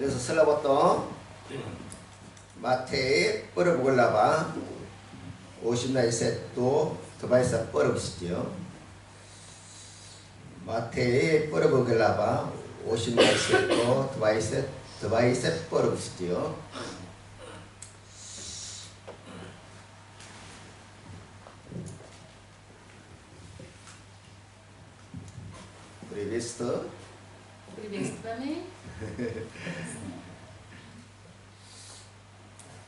그래서 슬라버또 마태에 뻘어보글라바 50나이셋도 드바이사 뻘어보시죠. 마태에 뻘어보글라바 50나이셋도 드바이사 뻘어보시죠. Приветствую. Приветствуем.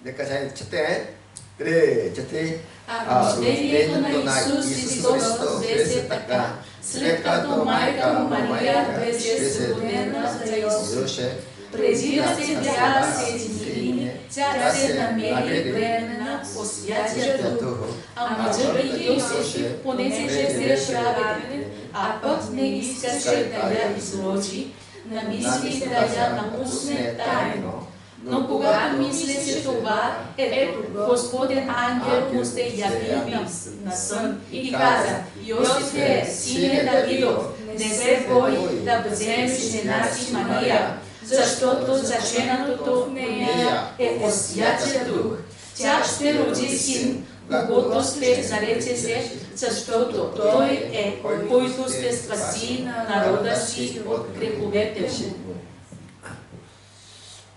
내가 잘 쳤대. 그래, 쳤대. Рождението на Исус Христос беше така. След като майка му Мария беше свободена за Йосиф, преди да се вяра с единение, тя се намери бременна по Святия Дух. А мъжът и Йосиф, понеже се праведен, а пък не искаше да я изложи, намисли да я напусне тайно. Но когато мислеше това, ето, Господен ангел му се яви на сън и каза: Йосифе, сине Давидов, не се бой да вземеш жена си Мария, защото заченатото в нея е от Святия Дух. Тя ще роди син, когото ще наречете, защото той е, който ще спаси народа си от греховете му.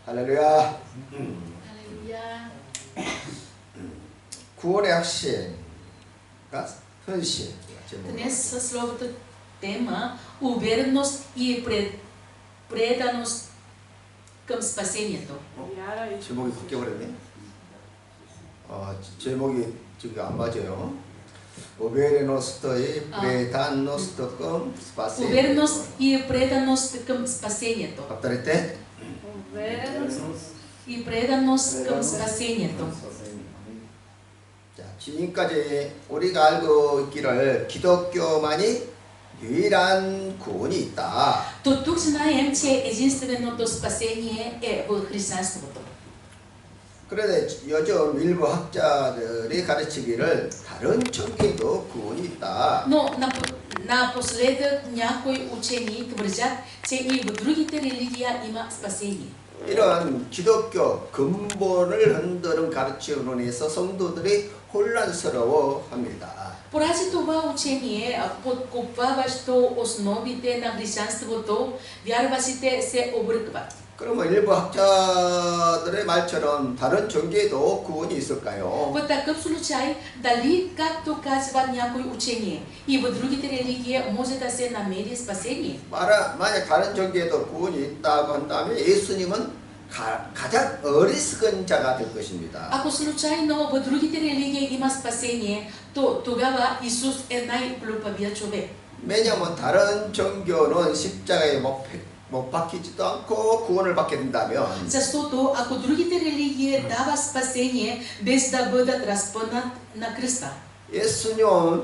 할렐루야. Aleluia. 구원의 확신과 헌신. Днес словото тема увереност и преданост към спасението. 제목이 바뀌어버렸네. 제목이 지금 안 맞아요. Увереността преданост към спасението. Увереност и преданост към спасението. повторите. И преданост към спасението. 자, 지금까지 우리가 알고 있기를 기독교만이 유일한 구원이 있다. До тук знаем, че единственото спасение е в християнството. 그런데 요즘 일부 학자들이 가르치기를 다른 종교도 구원이 있다. Но напоследък някои учени твърдят, че и в другите религии има спасение. 이런 기독교 근본을 흔드는 가르침으로 인해서 성도들이 혼란스러워합니다. Поради това учение, подкопаващо основите на християнството, вярващите се объркват. 그러면 일부 학자들의 말처럼 다른 종교에도 구원이 있을까요? В такъв случай, дали, както казват някои учения, и в другите религии може да се намери спасение? 만약 다른 종교에도 구원이 있다고 한다면 예수님은 가장 어리석은 자가 될 것입니다. Ако случайно в другите религии има спасение, то тогава Исус е най-глупавият човек. 왜냐하면 다른 종교는 십자가에 못 박히지도 않고 구원을 받게 된다면 Защото ако другите религии дават спасение без да бъдат разпънат на кръста, 예수님은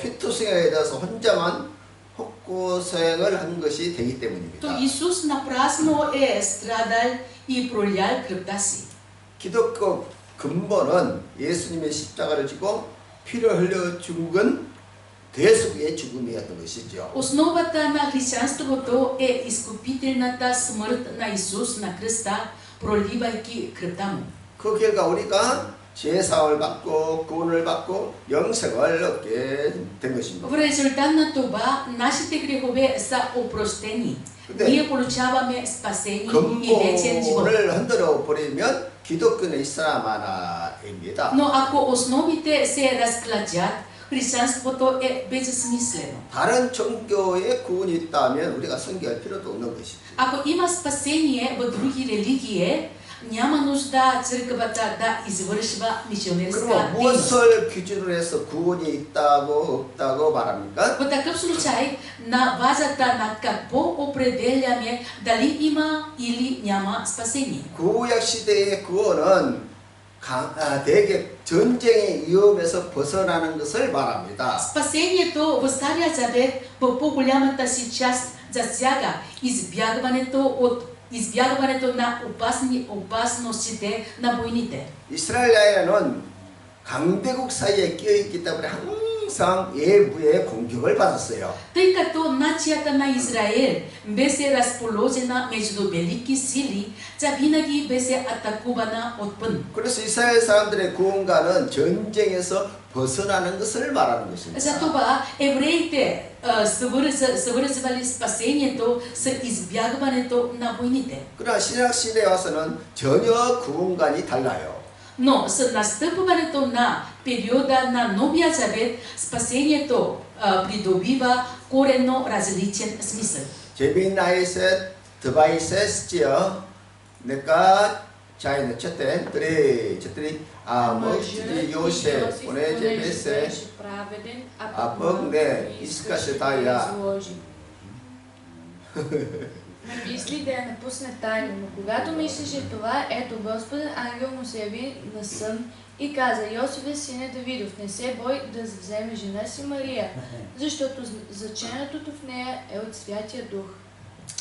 피투성에 대해서 혼자만 헛고생을 한 것이 되기 то 때문입니다. Исус напрасно е страдал и пролял кръвта си. 기독교 근본은 예수님의 십자가를 지고 피를 흘려 죽은 대속의 죽음이었던 것이죠. Основата на християнството е изкупителната смърт на Исус на кръста, проливайки кръвта му. 그 결과 우리가 제사를 받고 구원을 받고 영생을 얻게 된 것입니다. В резултат на това нашите грехове са опростени. Ние получаваме спасение и вечен живот. 근본을 흔들어 버리면 기독교는 이슬람하나입니다. Но ако основите се разкладят, християнството е безсмислено. 다른 종교에 구원이 있다면 우리가 선교할 필요도 없는 것이죠. Ако има спасение в други религии, няма нужда църквата да извършва мисионерска 그럼 дейност. 무엇을 기준으로 해서 구원이 있다고 없다고 말합니까? В такъв случай, на базата на какво определяме дали има или няма спасение? 구약 시대의 구원은 대개 전쟁의 위험에서 벗어나는 것을 말합니다. Спасението в Стария Завет в по-голямата си част засяга избягването на опасностите на войните. 이스라엘 야인은 강대국 사이에 끼어 있기 때문에 항상 외부의 공격을 받았어요. Тъй като нацията на Израел беше разположена между велики сили, тя винаги беше атакувана отвън. 그래서 이스라엘 사람들의 구원가는 전쟁에서 벗어나는 것을 말하는 것입니다. Затова евреите свързвали спасението с избягването на войните. 그러나 신약 시대에 와서는 전혀 구원관이 달라요. Но с настъпването на периода на Новия Завет, спасението придобива коренно различен смисъл. 제비나이셋 드바이셋지어 내가 자이네 쳤대 저들이 먹지리 요새 보내 제베세 네 이스카시 다야. Мисли да я напусне тайно, но когато мислеше това, ето Господен ангел му се яви на сън и каза: Йосифе, сине Давидов, не се бой да вземе жена си Мария, защото заченатото в нея е от Святия Дух.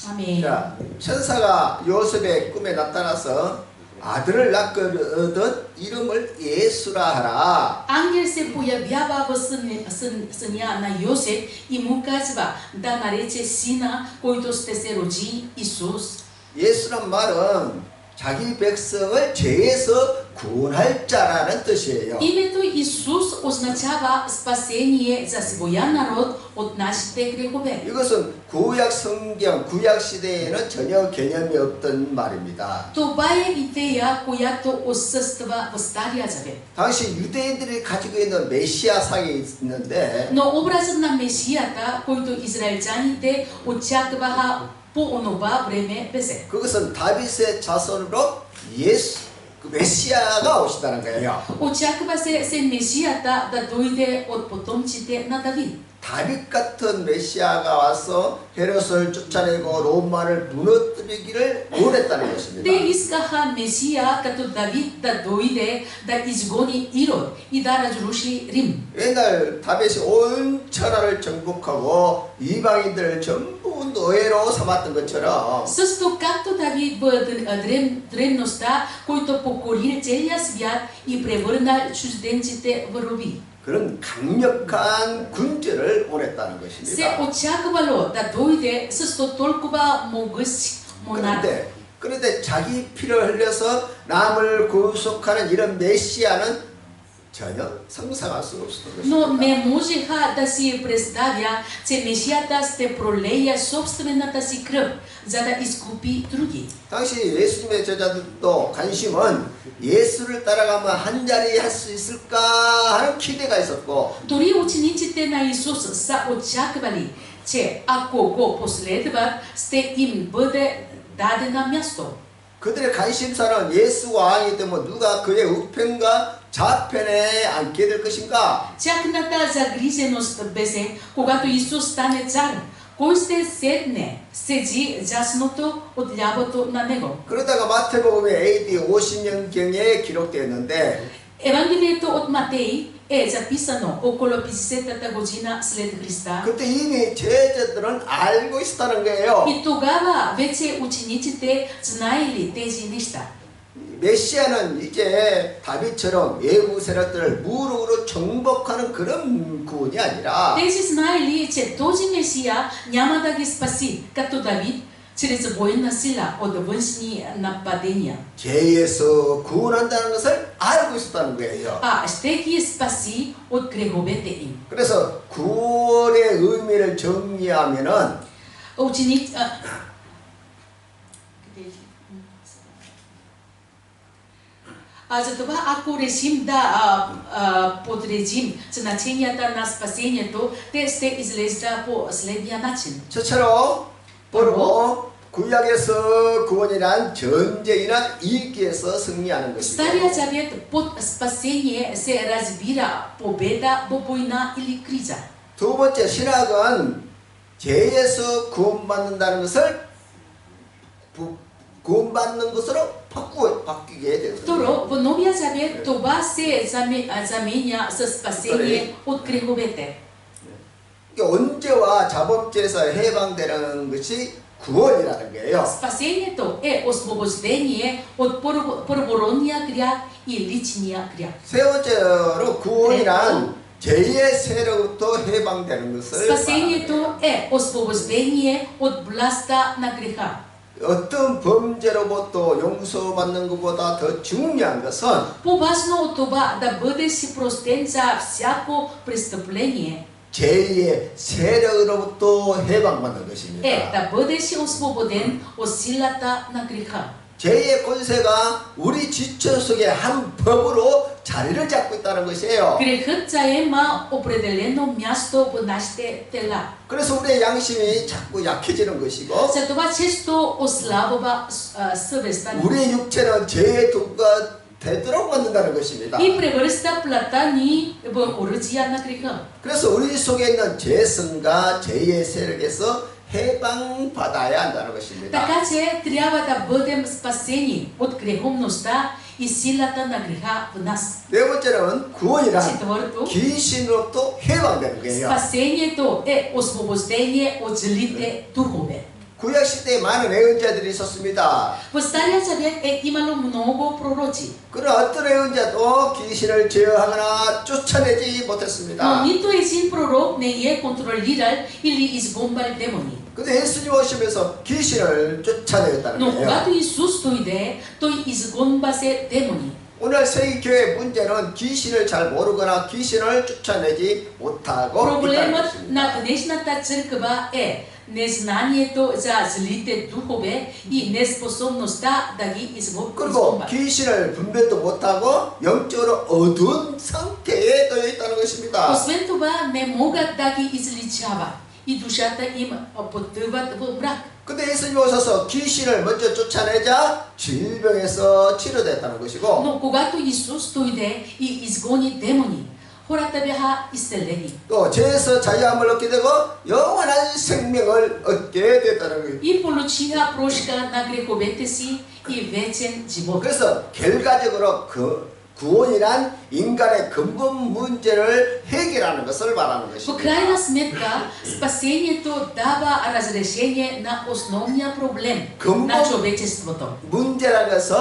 아멘. 자, 천사가 요셉의 꿈에 나타나서 아들을 낳거든 이름을 예수라 하라. Ангел се появява в съня на Йосеф и му казва да нарече сина, който ще се роди Исус. 예수란 말은 자기 백성을 죄에서 구원할 자라는 뜻이에요. Името Исус означава спасение за своя народ от нашите грехове. 이것은 구약 성경, 구약 시대에는 전혀 개념이 없던 말입니다. Това е идея, която отсъства в Стария Завет. 당시 유대인들이 가지고 있는 메시아상이 있는데 Но образът на Месията, който израелтяните очакваха по онова време беше. 그것은 다윗의 자손으로 예수, 그 메시아가 오시다는 거예요. Очаква се Месията да дойде от потомците на Давид. 다윗 같은 메시아가 와서 헤롯을 쫓아내고 로마를 무너뜨리기를 원했다는 것입니다. Те искаха Месия като Давид да дойде да изгони Ирод и да разруши Рим. 옛날 다윗이 온 천하를 정복하고 이방인들을 전부 노예로 삼았던 것처럼 Също както Давид в древността, който покорил целия свят и превърна чужденците в роби. 그런 강력한 군주를 원했다는 Се 것입니다. очаквало да дойде с толкова могъщ монарх. 그런데 자기 피를 흘려서 남을 구속하는 이런 메시아는 전혀 상상할 수 없었던 Но 것입니다. не можеха да си представя, че Месията ще пролея собствената си кръв, за да изкупи други. 당시 예수님의 제자들도 관심은 예수를 따라가면 한 자리 할 수 있을까 하는 기대가 있었고 Дори учениците на Исус са очаквали, че ако го последват, ще им бъде дадено място. 그들의 관심사는 예수 왕이 되면 누가 그의 우편과 좌편에 앉게 될 것인가? Тяхната загриженост беше, когато Исус стане цар, кой ще седи дясното от лявото на него. 그러다가 마태복음에 AD 50년경에 기록되었는데 Евангелието от Матей е записано около 50-та година след Христа. 그때 이미 제자들은 알고 있었다는 거예요. И тогава вече учениците знаели тези неща. 메시아는 이제 다윗처럼 외부 세력들을 무력으로 정복하는 그런 구원이 아니라 Тези знаели, че този Месия няма да ги спаси, като Давид, чрез военна сила от външни нападения. 죄에서 구원한다는 것을 알고 있었다는 거예요. Ще ги спаси от греховете им. 그래서 구원의 의미를 정리하면은 Затова, ако решим да подредим значенията на спасението, те ще излезат по следния начин. 첫째로 바로 구약에서 구원이란 전쟁이나 이기에서 승리하는 것이고 Стария завет под спасение се разбира победа во война или криза. 두 번째 신학은 죄에서 구원받는다는 것을 구원받는 것으로 바뀌게 되거든요. Второ, в Новия завет това се заменя с спасение от греховете. 언제와 자범죄에서 해방되는 것이 구원이라는 거예요. Спасението е освобождение от първородния грях и личния грях. 세 번째로 구원이란 죄의 세력부터 해방되는 것을 Спасението е освобождение от властта на греха. 어떤 범죄로부터 용서받는 것보다 더 중요한 것은 По-важно от това да бъдеш си простен за всяко престъпление 죄의 세력으로부터 해방받는 것입니다. е да бъдеш си освободен от силата на греха. 죄의 권세가 우리 지체 속에 한 법으로 자리를 잡고 있다는 것이에요. Грехът заема определено място в нашите тела. 그래서 우리의 양심이 자꾸 약해지는 것이고 Затова често ослабва съвестта ни 우리의 육체는 죄의 도구가 되도록 만든다는 것입니다. и превръща плътта ни в оръжие на греха. 그래서 우리 속에 있는 죄성과 죄의 세력에서 해방받아야 한다는 것입니다. Така че трябва да бъдем спасени от греховността и силата на греха в нас. 네 번째는 구원이란 Четвърто, 귀신으로부터 해방되는 거예요. спасението е освобождение от злите духове. 구약 시대에 많은 예언자들이 있었습니다. В Стария завет е имало много пророци, 그러나 어떤 예언자도 귀신을 제어하거나 쫓아내지 но 못했습니다. нито един пророк не е контролирал или изгонвал демони. 근데 예수님 오시면서 귀신을 쫓아내었다는 Но 거예요. когато Исус дойде, той изгонваше демони. 오늘 세계교회 문제는 귀신을 잘 모르거나 귀신을 쫓아내지 못하고 있다는 Проблемът 것입니다. на днешната църква е незнанието за злите духове и неспособността да ги 그리고 изгонват. 귀신을 분별도 못하고 영적으로 어두운 상태에 놓여 있다는 것입니다. Освен това, не могат да ги изличават и душата им потъват в мрак. 근데 예수님 오셔서 귀신을 먼저 쫓아내자 질병에서 치료됐다는 것이고 Но когато Исус дойде и изгони демони, хората бяха изцелени. 또 죄에서 자유함을 얻게 되고 영원한 생명을 얻게 됐다는 거예요. И получиха прошка на греховете си и вечен живот. 그래서 결과적으로 그 구원이란 인간의 근본 문제를 해결하는 것을 말하는 В 것입니다. крайна сметка, спасението дава разрешение на основния проблем на човечеството. 문제라는 것은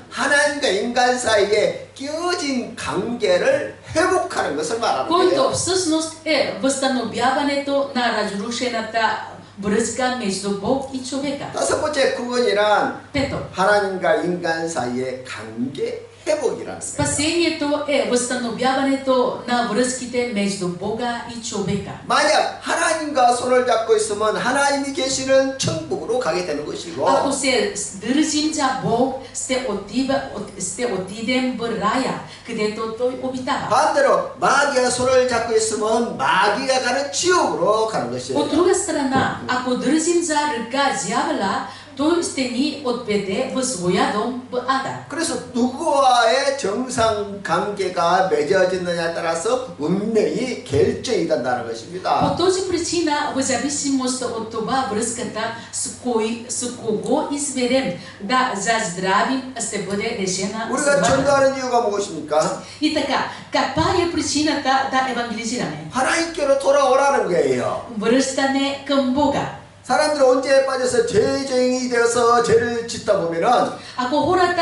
하나님과 인간 사이에 끼어진 관계를 회복하는 것을 말하는 Който 거예요. всъщност е възстановяването на разрушената връзка между Бог и човека. 다섯 번째 구원이란 Пето, 하나님과 인간 사이의 관계 회복이라는 거예요. спасението е възстановяването на връзките между Бога и човека. 만약 하나님과 손을 잡고 있으면 하나님이 계시는 천국으로 가게 되는 것이고 Ако се държим за Бог, ще отидем в рая, където Той обитава. 반대로 마귀가 손을 잡고 있으면 마귀가 가는 지옥으로 가는 것이에요. От друга страна, ако държим за ръка дявола, той ще ни отведе в своя дом в ада. 그래서 누구와의 정상 관계가 맺어지느냐에 따라서 운명이 결정이 된다는 По 것입니다. този причина, в зависимост от това връзката, с кого изберем да заздравим, ще бъде решена 우리가 съдбата. 전도하는 이유가 무엇입니까? И така, каква е причината да евангелизираме? 하나님께로 돌아오라는 거예요. Връщане към Бога. 사람들이 언제 빠져서 죄정이 되어서 죄를 짓다 보면은 Ако хората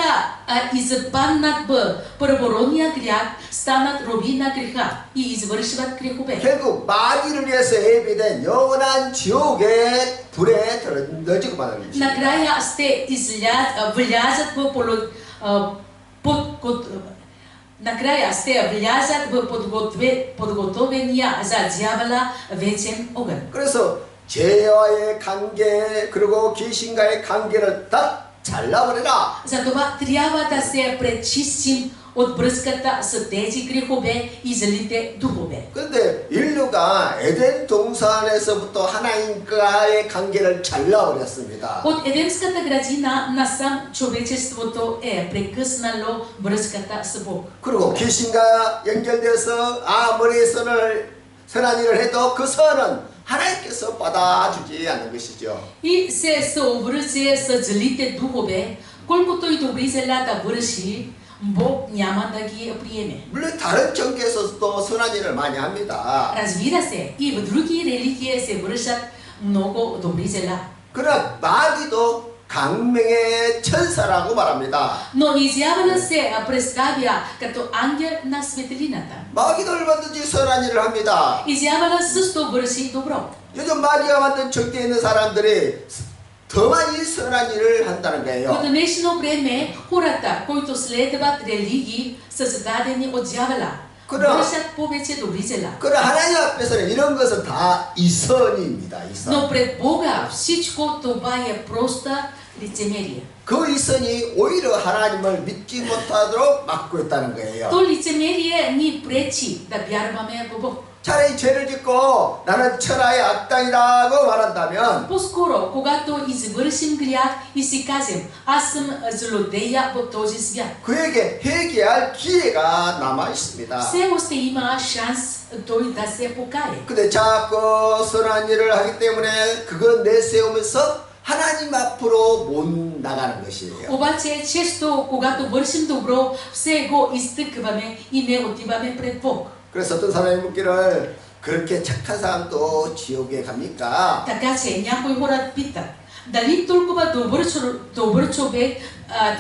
изпаднат в първородния грях, станат роби на греха и извършват грехове. 결국 마귀를 위해서 예비된 영원한 지옥의 불에 넣어지고 마는 것입니다. Накрая ще влязат в накрая ще влязат в подготовения за дявола вечен огън. 그래서 죄와의 관계 그리고 귀신과의 관계를 다 잘라버려라. Затова трябва да се пречистим от връзката с тези грехове и злите духове. 그런데 인류가 에덴 동산에서부터 하나님과의 관계를 잘라버렸습니다. От Едемската градина насам човечеството е прекъснало връзката с Бог. 그리고 귀신과 연결돼서 아무리 선한 일을 해도 그 선은 하나님께서 받아주지 않는 것이죠. И се съобрази с злите духове, колкото и добри зела да върши, Бог няма да ги приеме. 물론 다른 종교에서도 선한 일을 많이 합니다. Разбира се, и в други религии се вършат много добри зела. 그러나 마귀도 강명의 천사라고 말합니다. Но Изявана се представя като ангел на светлината. 마귀도 얼마든지 선한 일을 합니다. Изявана също върши добро. 요즘 마귀가 만든 적대에 있는 사람들이 더 많이 선한 일을 한다는 В 거예요. днешно време хората, които следват религии, са зададени от дявола. 그럼- Вършат повече добри дела. 그러나 하나님 앞에서는 이런 것은 다 이선입니다. 이선. Но пред Бога всичко това е просто лицемерие. 그 이선이 오히려 하나님을 믿지 못하도록 막고 있다는 거예요. То лицемерие ни пречи да вярваме в Бог. 차라리 죄를 짓고 나는 천하의 악당이라고 말한다면 По-скоро, когато извършим грях и си кажем, аз съм злодея в този свят, 그에게 회개할 기회가 남아 있습니다. все още има шанс той да се покае. 근데 자꾸 선한 일을 하기 때문에 그거 내세우면서 하나님 앞으로 못 나가는 것이에요. Обаче, често, когато вършим добро, все го изтъкваме и не отиваме пред Бог. 그래서 어떤 사람이 묻기를 그렇게 착한 사람도 지옥에 갑니까? Така че някои хора питат, дали толкова добър човек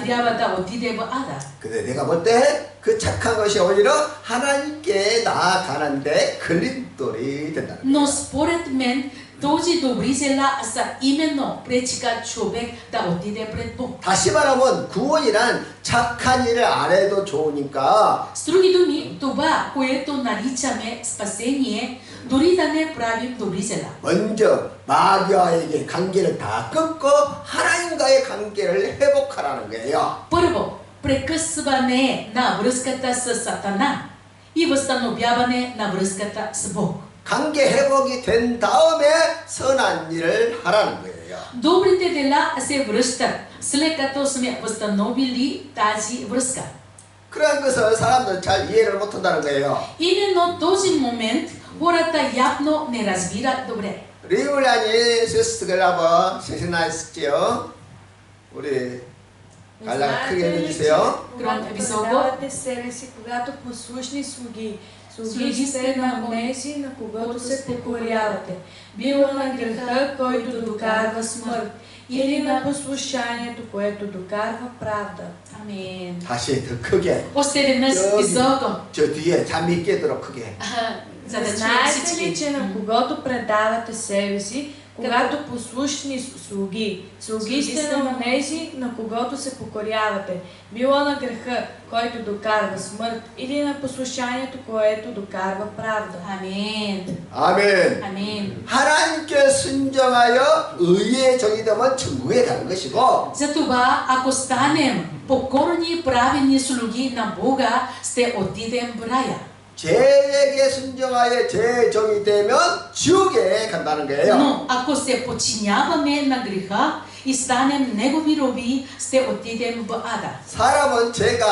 трябва да отиде в ада? 근데 내가 볼 때 그 착한 것이 오히려 하나님께 나아가는데 걸림돌이 된다는 거예요. Но според мен, този добри зела са именно пречка човек да отиде пред Бог. 다시 말하면 구원이란 착한 일을 안 해도 좋으니까 С други думи, това, което наричаме спасение, дори да не правим добри зела. 먼저 마귀와에게 관계를 다 끊고 하나님과의 관계를 회복하라는 거예요. Първо, прекъсване на връзката с Сатана и възстановяване на връзката с Бог. 관계 회복이 된 다음에 선한 일을 하라는 거예요. Добрите дела се връщат, след като сме възстановили тази връзка. 그런 것을 사람들은 잘 이해를 못한다는 거예요. Именно този момент хората явно не разбират добре. 리울란이 세스트를 한번 세신하였지요. 우리 갈라 크게 해주세요. Когато предавате себе си, когато послушни слуги, слуги сте на онези, на когото се покорявате, било на греха, който докарва смърт, или на послушанието, което докарва правда. Амин. 다시 더 크게 Още веднъж високо, 저 뒤에 잠이 깨도록 크게. за да чуем Знаете ли, всички. че на когото предавате себе си, когато послушни слуги, слуги сте на онези, на когото се покорявате, било на греха, който докарва смърт, или на послушанието, което докарва правда. 아멘. 아멘. 아멘. 하나님께 순종하여 의의 정이 되면 천국에 가는 것이고 Затова, ако станем покорни и праведни слуги на Бога, ще отидем в рая. 죄에게 순종하여 제 정이 되면 지옥에 간다는 거예요. Но ако се подчиняваме на греха и станем негови роби, ще отидем в ада. 사람은 죄가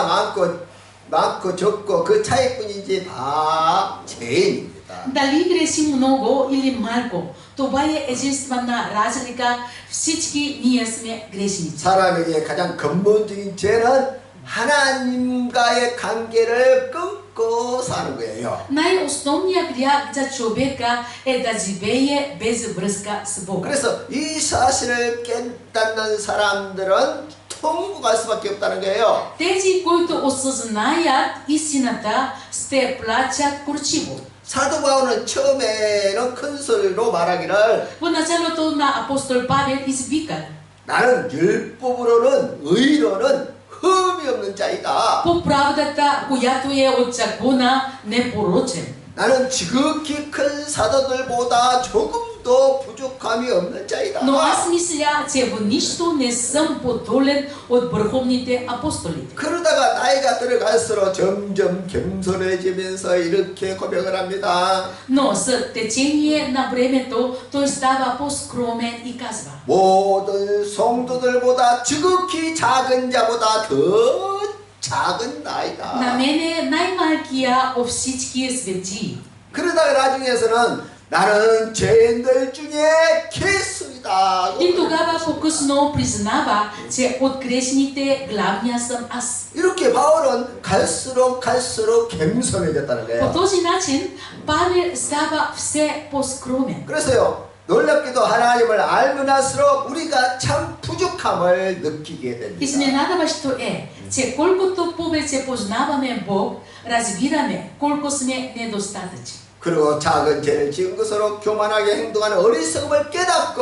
많고 적고 그 차이뿐이지 다 죄인입니다. Дали грешим много или малко, това е единствена разлика. Всички ние сме грешници. 사람에게 가장 근본적인 죄는 하나님과의 관계를 끊고 사는 거예요. Най-основният грях за човека е да живее без връзка с Бога. 그래서 이 사실을 깨닫는 사람들은 통구 갈 수밖에 없다는 거예요. Тези, които осъзнаят истината, ще плачат горчиво. 사도 바울은 처음에는 큰 소리로 말하기를 В началото на апостол Павел извика: 나는 율법으로는 의로는 흠이 없는 자이다. по правдата, която е от закона, непорочен. 나는 지극히 큰 사도들보다 조금도 부족함이 없는 자이다. Но аз мисля, че в нищо не съм по-долен от върховните апостоли. 그러다가 나이가 들어갈수록 점점 겸손해지면서 이렇게 고백을 합니다. Но с течение на времето той става по-скромен и казва: 모든 성도들보다 지극히 작은 자보다 더 작은 나이다. на мене най-малкия от всички свети. 그러다가 나중에서는 나는 죄인들 중에 개수이다. И тогава по-късно признава, че от грешните главния съм аз. 이렇게 바울은 갈수록 겸손해졌다는 По 거예요. този начин Павел става все по-скромен. 그래서요, 놀랍게도 하나님을 알면 할수록 우리가 참 부족한 부족함을 느끼게 됩니다. Изненадващо е, че колкото повече познаваме Бог, разбираме колко сме недостатъчни. 그리고 작은 죄를 지은 것으로 교만하게 행동하는 어리석음을 깨닫고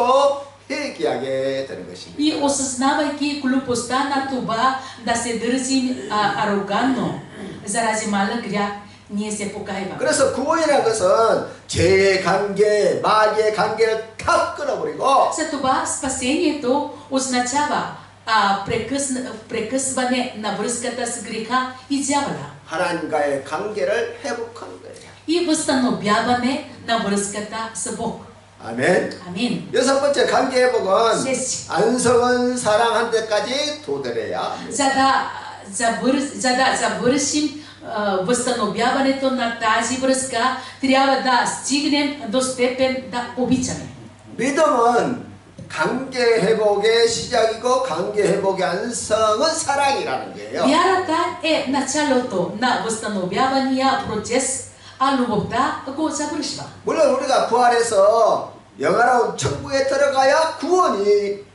회개하게 되는 것입니다. И осъзнавайки глупостта на това да се държим арогантно заради малък грях, ние се покайваме. 그래서 구원이라는 것은 죄의 관계, 마귀의 관계를 다 끊어버리고 Затова спасението означава прекъсване на връзката с греха и дявола 하나님과의 관계를 회복하는 거예요. и възстановяване на връзката с Бог. 아멘. Амин. 여섯 번째 관계 회복은 Шести. 안성은 사랑한 데까지 도달해야 합니다. За да завършим възстановяването на тази връзка, трябва да стигнем до степен да обичаме. 믿음은 관계 회복의 시작이고 관계 회복의 안성은 사랑이라는 거예요. Вярата е началото на възстановявания процес, а любовта го завършва. 물론 우리가 부활해서 영화로운 천국에 들어가야 구원이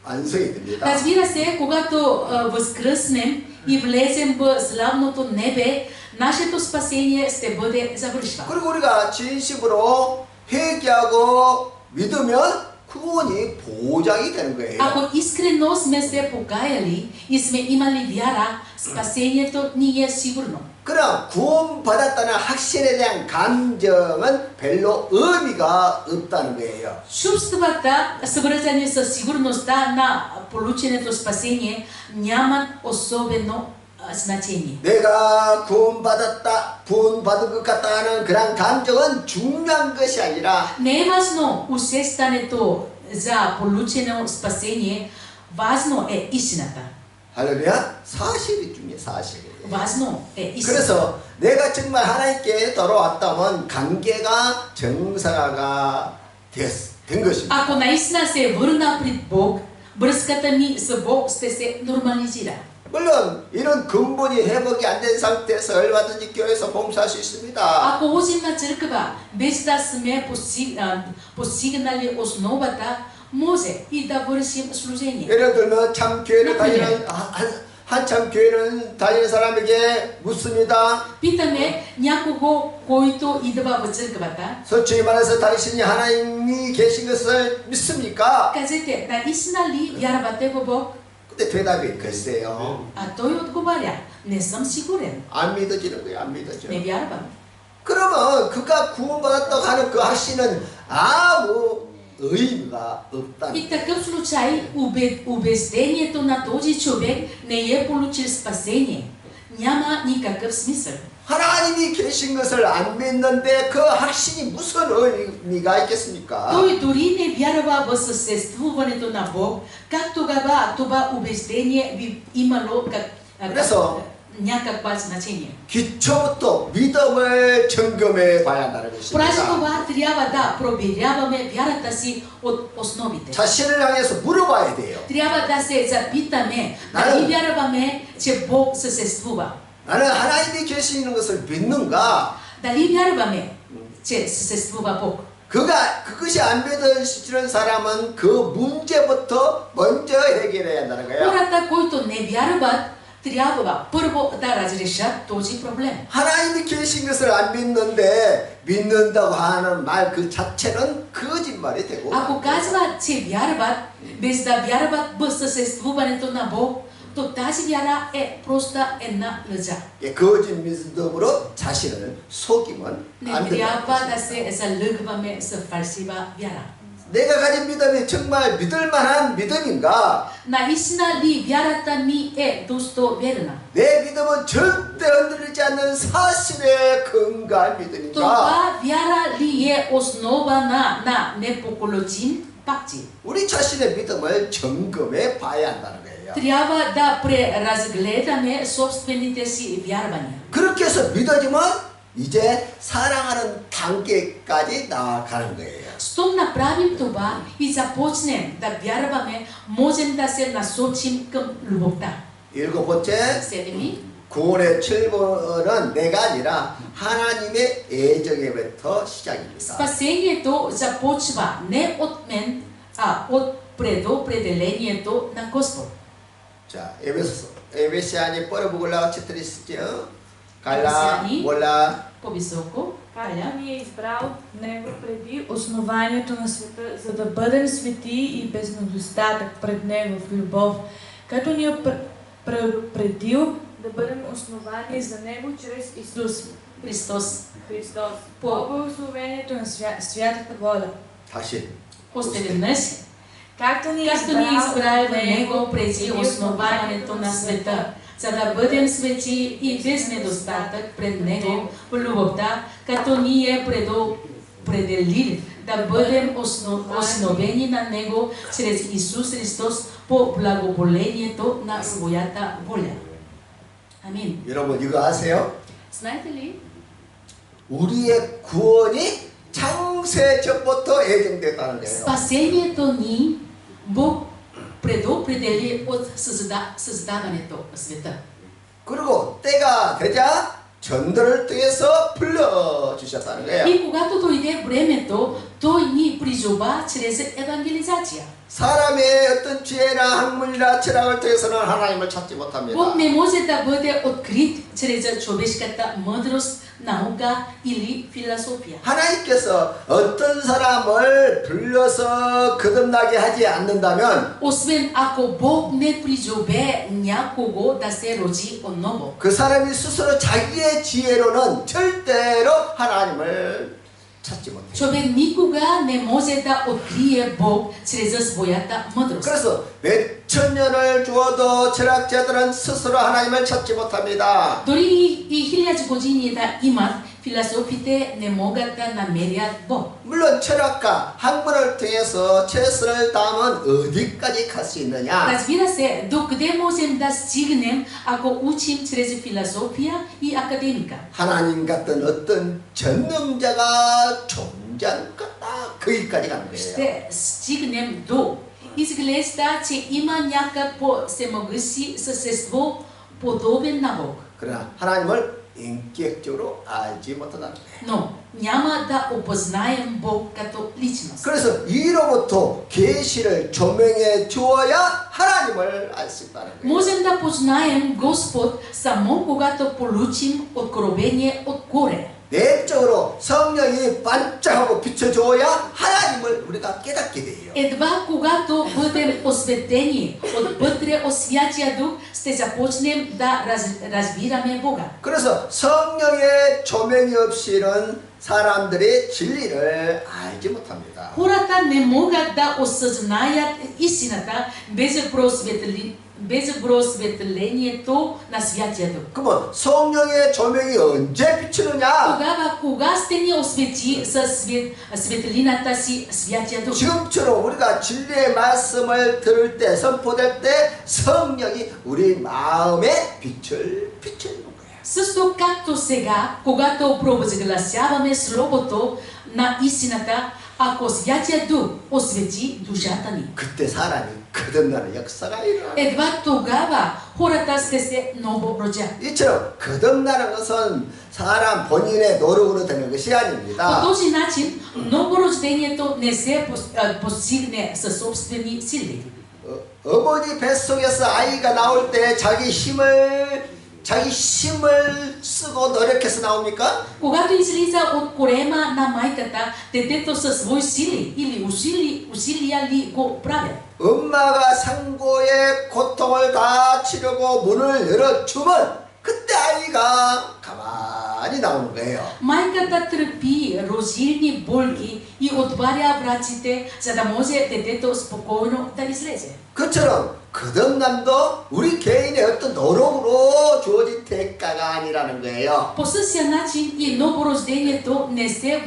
완성이 됩니다. Разбира се, когато възкръснем и влезем в славното небе, нашето спасение ще бъде завършва. 그리고 우리가 진심으로 회개하고 믿으면 구원이 보장이 되는 거예요. Ако искрено сме се покаяли и сме имали вяра, спасението ни е сигурно. 그럼 구원받았다는 확신에 대한 감정은 별로 의미가 없다는 거예요. Чувствата, свързани с сигурността на полученото спасение, нямат особено значение. 내가 구원받은 것 같다 하는 그런 감정은 중요한 것이 아니라 Не е важно усещането за получено спасение, важно е истината. 할렐루야, 사실이 중요해. 사실이. Важно е истината. 그래서 내가 정말 하나님께 돌아왔다면 관계가 정상화가 된 것입니다. Ако наистина се върна пред Бог, връзката ми с Бог ще се нормализира. 물론 이런 근본이 회복이 안 된 상태에서 얼마든지 교회에서 봉사할 수 있습니다. Ако ходим на църква, без да сме постигнали основата, може и да вършим служение. 예를 들면 참 교회를 다니는 한참 교회를 다니는 사람에게 묻습니다. Питаме някого, който идва в църквата. 솔직히 말해서 당신이 하나님이 계신 것을 믿습니까? Кажете, наистина ли вярвате в Бог? 근데 대답이 글쎄요. А той отговаря, не съм сигурен, 안 믿어지는 거예요. 안 믿어져. не вярвам. 그러면 그가 구원받았다고 하는 그 확신은 아무 의미가 없다. И в такъв случай убеждението на този човек не е получил спасение. Няма никакъв смисъл. 하나님이 계신 것을 안 믿는데 그 확신이 무슨 의미가 있겠습니까? Той дори не вярва в съществуването на Бог, как тогава това убеждение би имало някаква значение. 기초부터 믿음을 점검해 봐야 한다는 През 것입니다. това трябва да проверяваме вярата си от основите. 자신을 향해서 물어봐야 돼요. Трябва да се запитаме, дали вярваме, че Бог съществува. 나는 하나님이 계시는 것을 믿는가? Дали вярваме, че съществува Бог. 그것이 안 믿어지는 사람은 그 문제부터 먼저 해결해야 한다는 거예요. Хората, които не вярват, трябва първо да разрешат този проблем. 하나님이 계신 것을 안 믿는데 믿는다고 하는 말 그 자체는 거짓말이 되고. Ако казват, че вярват, без да вярват в съществуването на Бог, то тази вяра е просто една лъжа. 거짓 믿음으로 자신을 속이면 Не 안 трябва 된다. да се залъгваме с фалшива вяра. 내가 가진 믿음이 정말 믿을 만한 믿음인가? Наистина ли вярата ми е достоверна? 내 믿음은 절대 흔들리지 않는 사실에 근거한 믿음인가? Това вяра ли е основана на непоколебим факти? 우리 자신의 믿음을 점검해 봐야 한다는 거예요. Трябва да преразгледаме собствените си вярвания. 그렇게 해서 믿어지면 이제 사랑하는 단계까지 나아가는 거예요. Щом направим това и започнем да вярваме, можем да се насочим към любовта. 일곱 번째, седми, 구원의 출발은 내가 아니라 하나님의 애정에부터 시작입니다. спасението започва не от мен, а от предопределението на Господ. 자, 에베시안이 뻘어보글라가 치트리스죠. 갈라, Ефесяни. 몰라. По-високо. Както ни е избрал Него преди основанието на света, за да бъдем свети и без недостатък пред Него в любов, като ни е предупредил да бъдем основани за Него чрез Исус Христос. Христос, по благословението на святата воля. 다시. Още веднъж. Както ни е избрал на Него преди основанието на света, за да бъдем свети и без недостатък пред Него в любовта, като ни е предопределил да бъдем основени на Него чрез Исус Христос по благоволението на своята воля. Амин. 여러분 이거 아세요? Знаете ли? 우리의 구원이 창세 전부터 예정됐다는 거예요. Спасението ни Бог предопредели от създаването на света. 그리고 때가 되자 전도를 통해서 불러주셨다는 거예요. И когато дойде времето, Той ни призова чрез евангелизация. 사람의 어떤 지혜나 학문이나 철학을 통해서는 하나님을 찾지 못합니다. Бог не може да бъде открит чрез човешката мъдрост, наука или философия. 하나님께서 어떤 사람을 불러서 거듭나게 하지 않는다면 Освен ако Бог не призове някого да се роди отново. 그 사람이 스스로 자기의 지혜로는 절대로 하나님을 찾지 못해요. Човек никога не може да открие Бог чрез своята мъдрост. 그래서 몇천 년을 주어도 철학자들은 스스로 하나님을 찾지 못합니다. Дори и хиляди години да имат, философите не могат да намерят Бог. 물론 철학가, 학문을 통해서 최선을 다하면 어디까지 갈 수 있느냐? Разбира се, докъде можем да стигнем, ако учим чрез философия и академика. 하나님 같은 어떤 전능자가 존재하는 거다. 거기까지 가는 거예요. Ще стигнем до изглежда, че има някакво всемогъщи същество, подобен на Бог. 그러나 하나님을 인격적으로 알지 못한다는 거예요. Но няма да опознаем Бог като личност. 그래서 이로부터 계시를 조명해 주어야 하나님을 알 수 있다는 거예요. Можем да познаем Господ само когато получим откровение отгоре. 내적으로 성령이 반짝하고 비춰줘야 하나님을 우리가 깨닫게 돼요. Едва когато бъдем осветени отвътре от Святия Дух, ще започнем да разбираме Бога. 그래서 성령의 조명이 없이는 사람들이 진리를 알지 못합니다. Хората не могат да осъзнаят истината без просветлението на Святия Дух. 그러면 성령의 조명이 언제 비추느냐? Тогава, кога ще ни освети със светлината си Святия Дух? 지금처럼 우리가 진리의 말씀을 들을 때, 선포될 때 성령이 우리 마음에 빛을 비추는 거예요. Също както сега, когато провъзгласяваме Словото на истината, ако Святия Дух освети душата ни, 그때 사람이 거듭나는 역사가 일어나요. едва тогава хората ще се новородят. 이처럼 거듭나는 것은 사람 본인의 노력으로 되는 것이 По 아닙니다. този начин новорождението не се постигне със собствени сили. 어머니 뱃속에서 아이가 나올 때 자기 힘을 쓰고 노력해서 나옵니까? Когато излиза от корема на майката, детето със свои сили или усилия ли го правят? 엄마가 상고의 고통을 다 치르고 문을 열어주면 그때 아이가 가만히 나오는 거예요. Майката търпи розилни болки и отваря вратите, за да може детето спокойно да излезе. 그처럼 거듭남도 우리 개인의 어떤 노력으로 주어진 대가가 아니라는 거예요. По същия начин и новорождението не се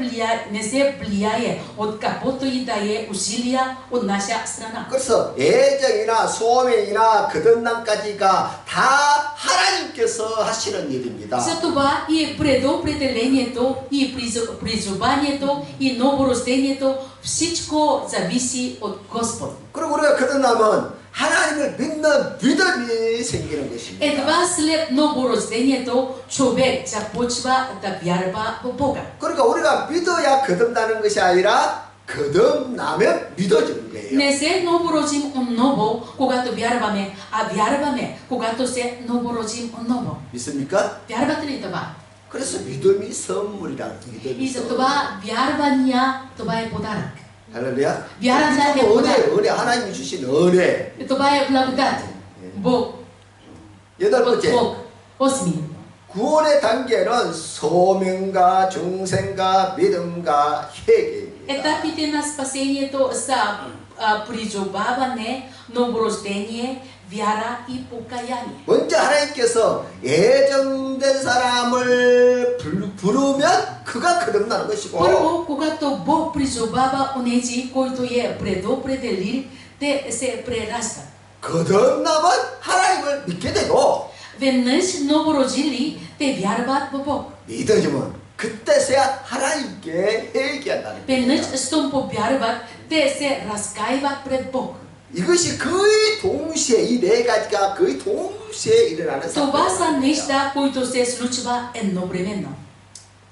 влияе от каквото и да е усилия от наша страна. 그래서 예정이나 소명이나 거듭남까지가 다 하나님께서 하시는 일입니다. Затова и предопределението, и призованието, и новорождението, всичко зависи от Господ. 그리고 우리가 거듭나면 하나님을 믿는 믿음이 생기는 것입니다. Едва след новорождението човек започва да вярва в Бога. 그러니까 우리가 믿어야 거듭나는 것이 아니라 거듭나면 믿어지는 거예요. Не се новорожим отново, когато вярваме, а вярваме, когато се новорожим отново. 믿습니까? Вярвате ли това? 그래서 믿음이 선물이라. 믿음이 И за 선물. това вярвания, това е подарък. 할렐루야. Вярата е 은혜, подарък. 은혜 하나님이 주신 은혜. Това е благодат. Бог. 여덟 От 번째. Бог. 8. 구원의 단계는 소명과 중생과 믿음과 회개입니다. Етапите на спасението са призоваване, новорождение, вяра и покаяние. 먼저 하나님께서 예정된 사람을 부르면 그가 거듭나는 것이고 Първо, когато Бог призовава онези, които е предопределил, те се прераждат. 거듭나면 하나님을 믿게 되고 Веднъж новорожили, те вярват в Бог. 믿어지면 그때서야 하나님께 회개한다는 Веднъж, 거예요. щом повярват, те се разкаиват пред Бог. 이것이 거의 동시에 이 네 가지가 거의 동시에 일어나는 Това са 사건입니다. неща, които се случва едновременно.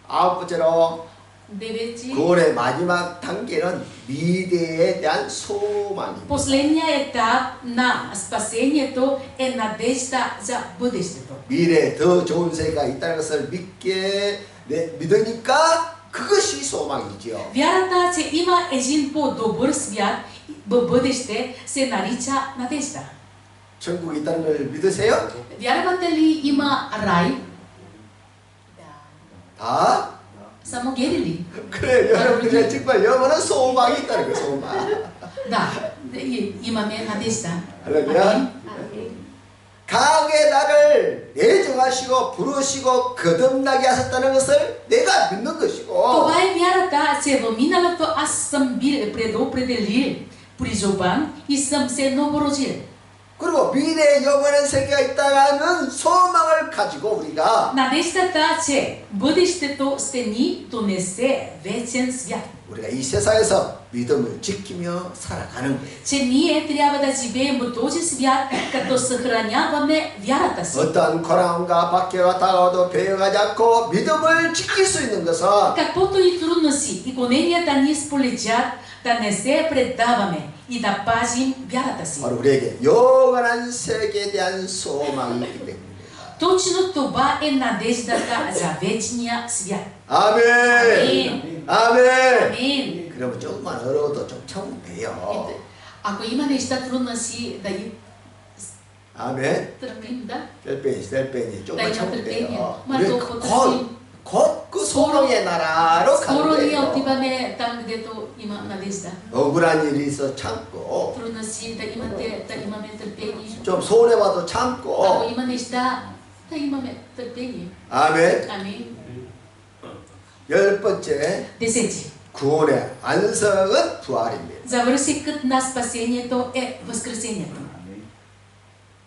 아홉 번째로 Девети. 구원의 마지막 단계는 미래에 대한 소망입니다. Последният етап на спасението е надежда за бъдещето. 미래에 더 좋은 세계가 있다는 것을 믿으니까 그것이 소망이지요. Вярата, че има един по-добър свят в бъдеще, се нарича надежда. 천국이 있다는 걸 믿으세요? Вярвате ли има рай? 다? Само гери ли? 그래, 여러분들의 정말 영원한 소망이 있다는 거예요, 소망. Да, имаме надежда. 할렐루야. Амин. 강하게 나를 예정하시고 부르시고 거듭나게 하셨다는 것을 내가 믿는 것이고 Това е вярата, че в миналото аз съм бил предопределил, призован и съм се новородил. 그리고 미래에 영원한 세계가 있다는 소망을 가지고 우리가 Надеждата, че бъдещето ще ни донесе вечен свят. 우리가 이 세상에서 믿음을 지키며 살아가는 거예요. Че ние трябва да живеем в този свят, като съхраняваме вярата си. 어떠한 고난과 박해가 다가와도 배회하지 않고 믿음을 지킬 수 있는 것은 Каквото и трудности и гоненията ни сполетят, да не се предаваме и да пазим вярата си. 바로 우리에게 영원한 세계에 대한 소망이 있기 때문입니다. Точно това е надеждата за вечния свят. 아멘. 아멘. 아멘. Амин. 그러면 조금만 어려워도 좀 참으면 돼요. Ако има неща трудности, да ги 아멘. търпим, да? 뗄빼니 조금만 다 참으면 뗄빼니. 돼요. 말도 우리 потърпим. 곧그 소망의 나라로 Скоро 가는 ние 거예요. отиваме там, където има надежда. 억울한 일이 있어 참고 Трудности, да имаме търпение. 좀 손해봐도 Ако 참고 има неща, да имаме търпение. 아멘. Амин. 열 번째 10. 구원의 완성은 부활입니다. Завършекът на спасението е възкресението.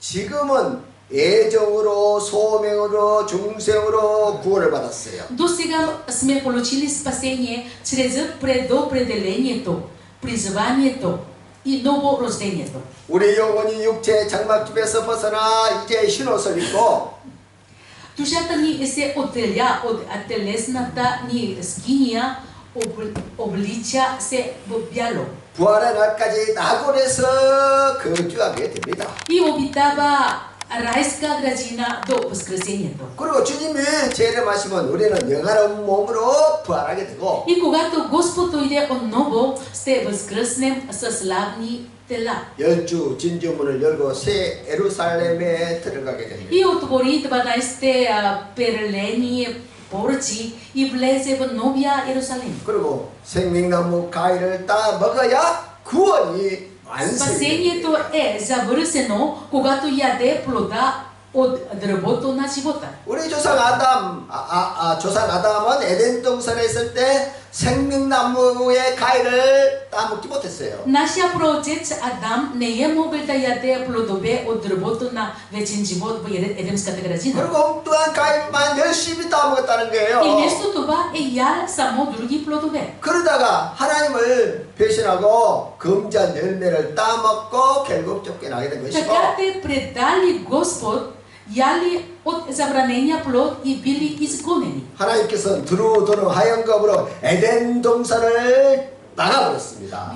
지금은 애정으로 소명으로 중생으로 구원을 받았어요. До сега сме получили спасение чрез предопределението, призванието и новорождението. 우리 영혼이 육체의 장막집에서 벗어나 이제 흰옷을 입고 Душата ни се отделя от телесната ни скиния, облича се в бяло 부활의 날까지 낙원에서 거주하게 됩니다. и обитава райска градина до възкресението. 그리고 주님이 죄를 마시면 우리는 영원한 몸으로 부활하게 되고 И когато Господ дойде отново, ще възкръснем със славни тела. 열주 진주문을 열고 새 예루살렘에 들어가게 됩니다. И отвори 12-те перлени поръчи и влезе в новия Иерусалим. 그리고 생명나무 가위를 따 먹어야 구원이 완성이 Спасението е завършено, когато яде плода от дръвото на живота. 우리 조상 조상 아담은 에덴 동산에 있을 때 생명나무의 가위를 따먹지 못했어요. Нашия праотец Адам не е могъл да яде плодове от дръвото на вечен живот в Едемската градина. 그리고 엉뚱한 가위만 열심히 따먹었다는 И 거예요. нещо това е ял само други плодове. 그러다가 하나님을 배신하고 금전 열매를 따먹고 결국 쫓겨나게 된 것이고 Така те предали Господ, яли от забранения плод и били изгонени. 하나님께서는 두루두루 하얀 검으로 에덴 동산을 나가버렸습니다.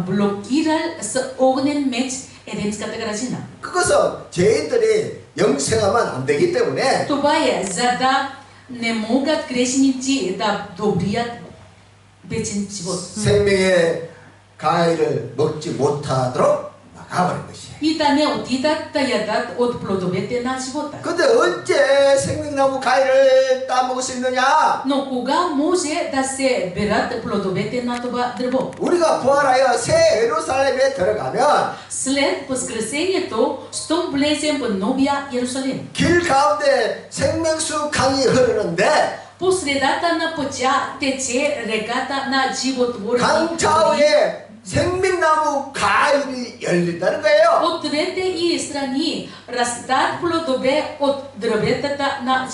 bloquear sa ognen match edens katagarajina. 그것은 죄인들이 영생하면 안 되기 때문에 Това е за да не могат грешници да добрият вечен живот. 생명의 과일을 먹지 못하도록 나가버린 것이에요. И да не отидат да ядат от плодовете на живота. 근데 언제 생명나무 과일을 따먹을 수 있느냐? Но кога може да се берат плодовете на това дърво? 우리가 부활하여 새 예루살렘에 들어가면 След възкресението, щом влезем в Новия Иерусалим, 길 가운데 생명수 강이 흐르는데 по средата на пътя тече реката на животворни 강 води. 좌우에 생명나무 과일이 열린다는 거예요. От двете и страни растат плодове от дърветата на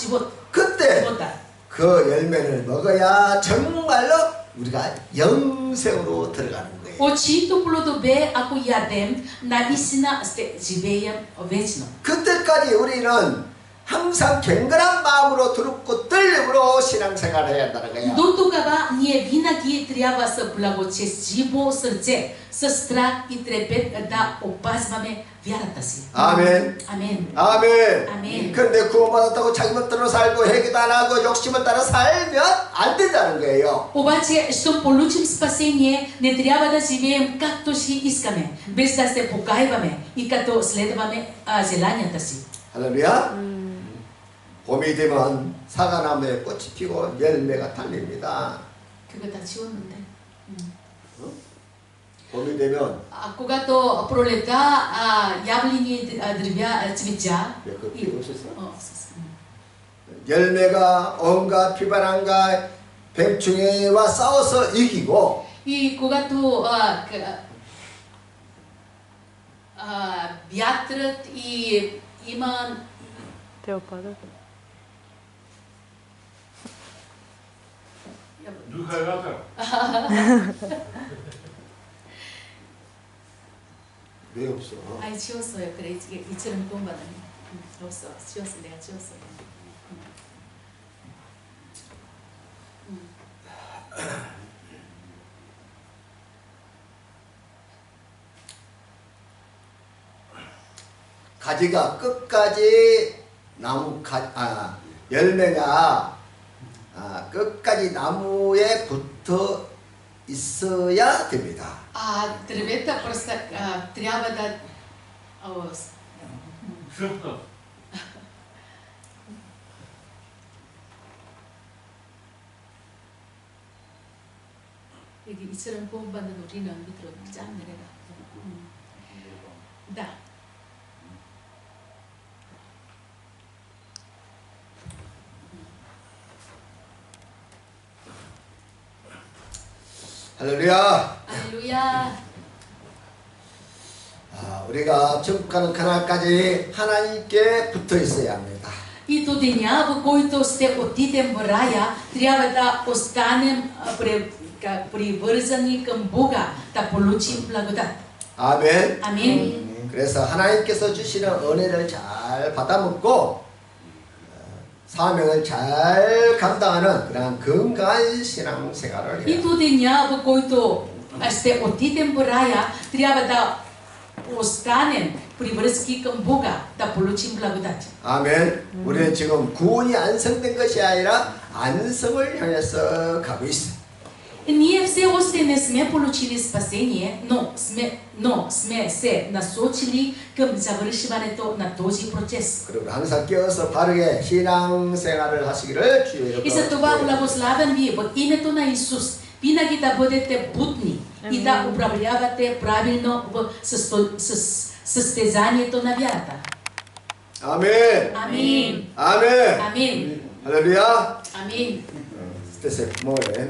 그때 живота. 그 열매를 먹어야 정말로 우리가 영생으로 들어가는 거예요. От чиито плодове, ако ядем, наистина ще живеем вечно. 그때까지 우리는 항상 경건한 마음으로 두렵고 떨림으로 신앙생활을 해야 한다는 거예요. До тогава ние винаги трябва с благочестиво сърце, с страх и трепет да опазваме вярата си. 아멘. Амен. 아멘. 아멘. 그런데 구원받았다고 자기 멋대로 살고 회개도 안 하고 욕심을 따라 살면 안 된다는 거예요. Обаче, щом получим спасение, не трябва да живеем както си искаме, без да се покайваме и като следваме желанията си. 할렐루야. 봄이 되면 사과나무에 꽃이 피고 열매가 달립니다. 그거 다 지웠는데. 봄이 되면 когато пролета яблени дървя цветя. 그 피고 있었어? 열매가 온갖 비바람과 뱀충해와 싸워서 이기고 И когато вятърът и има Те опадат. Духа е вятър. 왜 없어? 아이 치웠어요. 그래 이처럼 도움받았네. 없어. 치웠어. 내가 치웠어. 가지가 끝까지 열매가 끝까지 나무에 붙어 있어야 됩니다. Дървета просто трябва да Шъпнат. 이처럼 도움받는 우리는 밑으로 쫙 내려가. Да. 할렐루야. 할렐루야. 우리가 천국 가는 그날까지 하나님께 붙어 있어야 합니다. И до деня, в който ще отидем в рая, трябва да останем привързани към Бога, да получим благодат. 아멘. 아멘. 그래서 하나님께서 주시는 은혜를 잘 받아먹고 사명을 잘 감당하는 그런 건강한 신앙생활을 И 해야 до деня, в който ще отидем в рая, трябва да останем привързки към Бога, да получим благодат. 아멘. 우리는 지금 구원이 완성된 것이 아니라 안성을 향해서 가고 있어요. Ние все още не сме получили спасение, но сме се насочили към завършването на този процес. 그리고 항상 깨어서 바르게 신앙생활을 하시기를 주여 И за това благославям ви в името на Исус винаги да бъдете будни и да управлявате правилно в състезанието на вярата. 아멘. Амин. 아멘. Амин. 할렐루야. Амин. 스테세 뭐래?